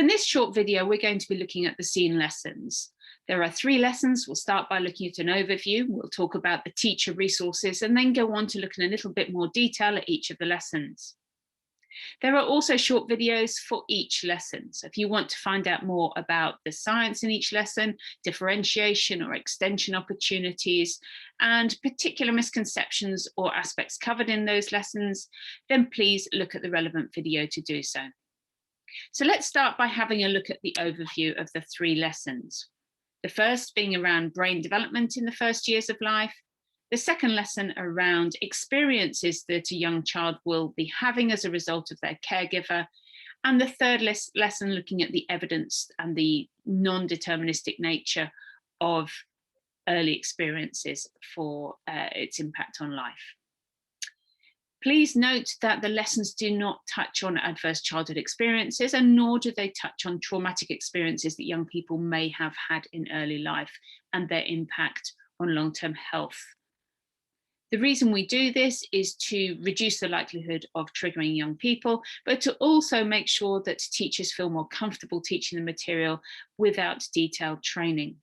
in this short video, we're going to be looking at the SEEN lessons. There are 3 lessons. We'll start by looking at an overview. We'll talk about the teacher resources and then go on to look in a little bit more detail at each of the lessons. There are also short videos for each lesson. So if you want to find out more about the science in each lesson, differentiation or extension opportunities, and particular misconceptions or aspects covered in those lessons, then please look at the relevant video to do so. So let's start by having a look at the overview of the 3 lessons. The first being around brain development in the first years of life. The second lesson around experiences that a young child will be having as a result of their caregiver. And the third lesson looking at the evidence and the non-deterministic nature of early experiences for its impact on life. Please note that the lessons do not touch on adverse childhood experiences, and nor do they touch on traumatic experiences that young people may have had in early life and their impact on long-term health. The reason we do this is to reduce the likelihood of triggering young people, but to also make sure that teachers feel more comfortable teaching the material without detailed training.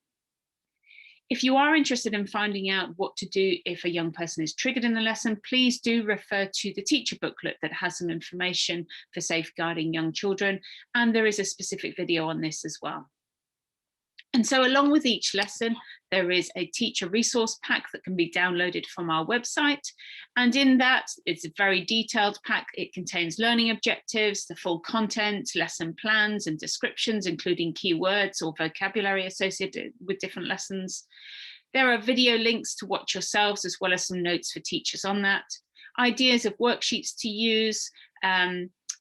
If you are interested in finding out what to do if a young person is triggered in the lesson, please do refer to the teacher booklet that has some information for safeguarding young children, and there is a specific video on this as well. And so along with each lesson, there is a teacher resource pack that can be downloaded from our website. And in that, it's a very detailed pack. It contains learning objectives, the full content, lesson plans and descriptions, including keywords or vocabulary associated with different lessons. There are video links to watch yourselves, as well as some notes for teachers on that, ideas of worksheets to use,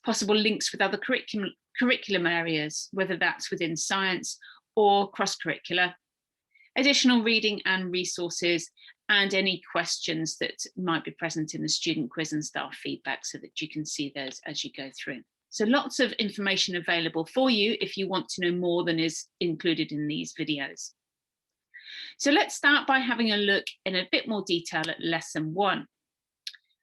possible links with other curriculum areas, whether that's within science or cross-curricular, additional reading and resources, and any questions that might be present in the student quiz and staff feedback so that you can see those as you go through. So lots of information available for you if you want to know more than is included in these videos. So let's start by having a look in a bit more detail at lesson 1.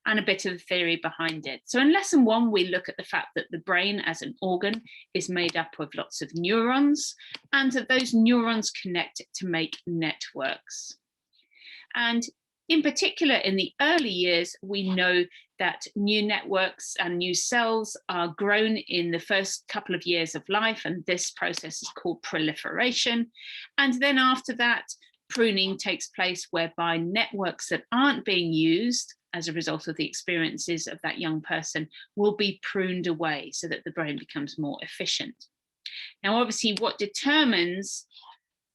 And a bit of the theory behind it. So in lesson 1, we look at the fact that the brain as an organ is made up of lots of neurons, and that those neurons connect to make networks. And in particular, in the early years, we know that new networks and new cells are grown in the first couple of years of life, and this process is called proliferation. And then after that, pruning takes place, whereby networks that aren't being used as a result of the experiences of that young person will be pruned away so that the brain becomes more efficient. Now, obviously, what determines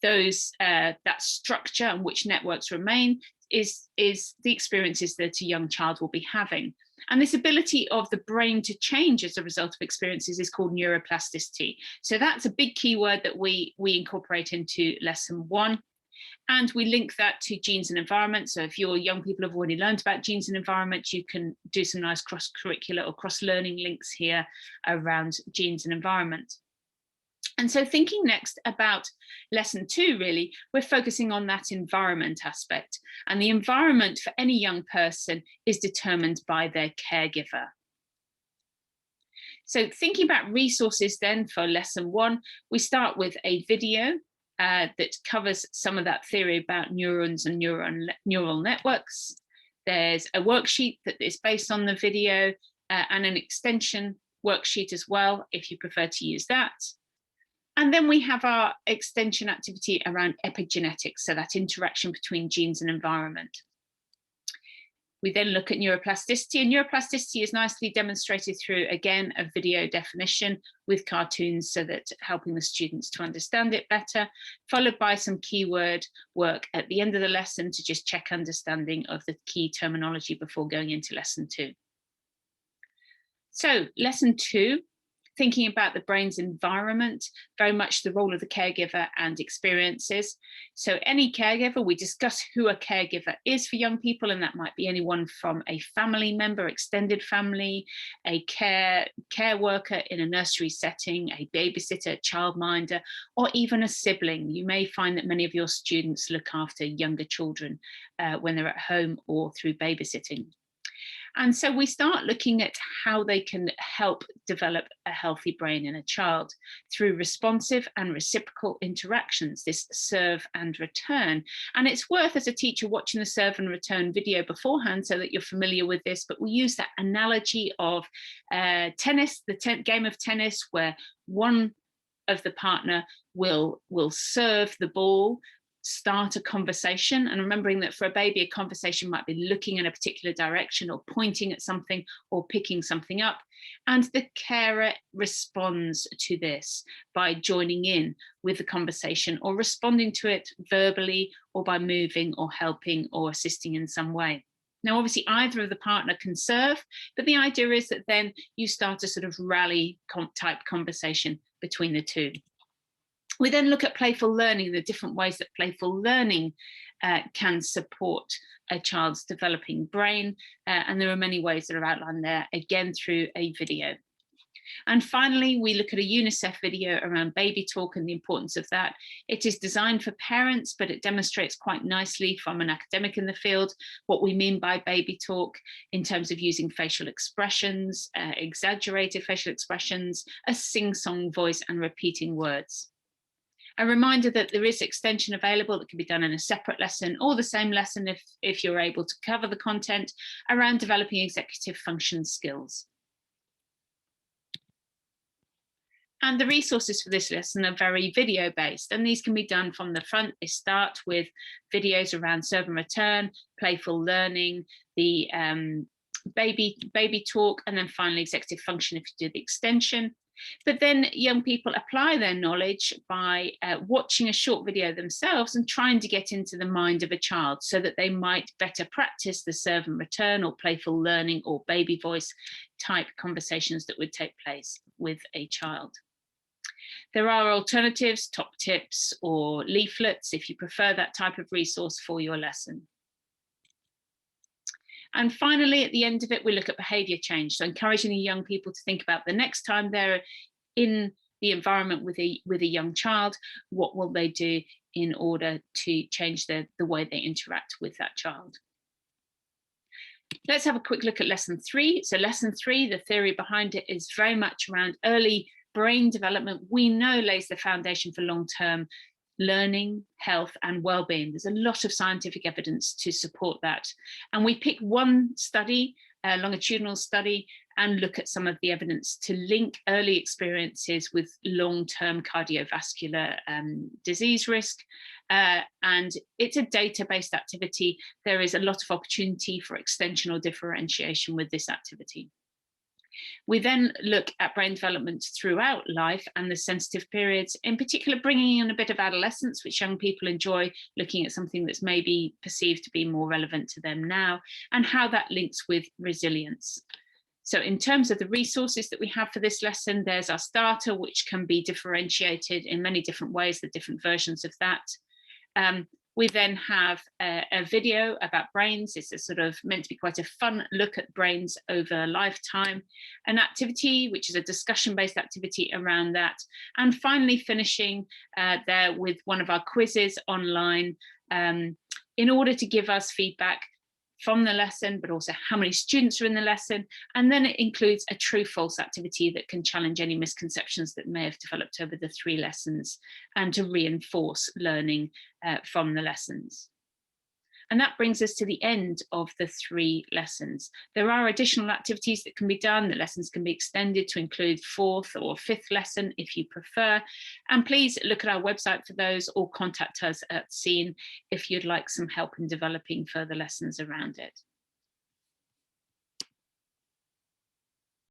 those that structure and which networks remain is the experiences that a young child will be having. And this ability of the brain to change as a result of experiences is called neuroplasticity. So that's a big keyword that we incorporate into lesson 1. And we link that to genes and environment. So if your young people have already learned about genes and environment, you can do some nice cross-curricular or cross-learning links here around genes and environment. And so thinking next about lesson 2, really, we're focusing on that environment aspect. And the environment for any young person is determined by their caregiver. So thinking about resources then for lesson 1, we start with a video that covers some of that theory about neurons and neural networks. There's a worksheet that is based on the video and an extension worksheet as well, if you prefer to use that. And then we have our extension activity around epigenetics, so that interaction between genes and environment. We then look at neuroplasticity, and neuroplasticity is nicely demonstrated through, again, a video definition with cartoons, so that helping the students to understand it better, followed by some keyword work at the end of the lesson to just check understanding of the key terminology before going into lesson 2. So lesson 2, thinking about the brain's environment, very much the role of the caregiver and experiences. So any caregiver, we discuss who a caregiver is for young people, and that might be anyone from a family member, extended family, a care worker in a nursery setting, a babysitter, a childminder, or even a sibling. You may find that many of your students look after younger children when they're at home or through babysitting. And so we start looking at how they can help develop a healthy brain in a child through responsive and reciprocal interactions, this serve and return. And it's worth, as a teacher, watching the serve and return video beforehand so that you're familiar with this, but we use that analogy of tennis, the game of tennis, where one of the partner will serve the ball, start a conversation, and remembering that for a baby, a conversation might be looking in a particular direction or pointing at something or picking something up. And the carer responds to this by joining in with the conversation or responding to it verbally or by moving or helping or assisting in some way. Now, obviously, either of the partner can serve, but the idea is that then you start a sort of rally type conversation between the two. We then look at playful learning, the different ways that playful learning can support a child's developing brain. And there are many ways that are outlined there, again, through a video. And finally, we look at a UNICEF video around baby talk and the importance of that. It is designed for parents, but it demonstrates quite nicely from an academic in the field what we mean by baby talk in terms of using facial expressions, exaggerated facial expressions, a sing-song voice, and repeating words. A reminder that there is extension available that can be done in a separate lesson or the same lesson if you're able to cover the content around developing executive function skills. And the resources for this lesson are very video based, and these can be done from the front. They start with videos around serve and return, playful learning, the baby talk, and then finally executive function if you do the extension. But then young people apply their knowledge by watching a short video themselves and trying to get into the mind of a child so that they might better practice the serve and return or playful learning or baby voice type conversations that would take place with a child. There are alternatives, top tips or leaflets if you prefer that type of resource for your lesson. And finally, at the end of it, we look at behaviour change. So encouraging the young people to think about the next time they're in the environment with a young child, what will they do in order to change the way they interact with that child. Let's have a quick look at lesson 3. So lesson 3, the theory behind it is very much around early brain development. We know lays the foundation for long-term learning, health, and well-being. There's a lot of scientific evidence to support that. And we pick one study, a longitudinal study, and look at some of the evidence to link early experiences with long-term cardiovascular disease risk. And it's a data-based activity. There is a lot of opportunity for extension or differentiation with this activity. We then look at brain development throughout life and the sensitive periods, in particular bringing in a bit of adolescence, which young people enjoy, looking at something that's maybe perceived to be more relevant to them now, and how that links with resilience. So in terms of the resources that we have for this lesson, there's our starter, which can be differentiated in many different ways, the different versions of that. We then have a video about brains. It's a sort of meant to be quite a fun look at brains over a lifetime, an activity, which is a discussion-based activity around that. And finally finishing there with one of our quizzes online in order to give us feedback from the lesson, but also how many students are in the lesson. And then it includes a true-false activity that can challenge any misconceptions that may have developed over the 3 lessons and to reinforce learning from the lessons. And that brings us to the end of the 3 lessons. There are additional activities that can be done. The lessons can be extended to include 4th or 5th lesson if you prefer. And please look at our website for those or contact us at SEEN if you'd like some help in developing further lessons around it.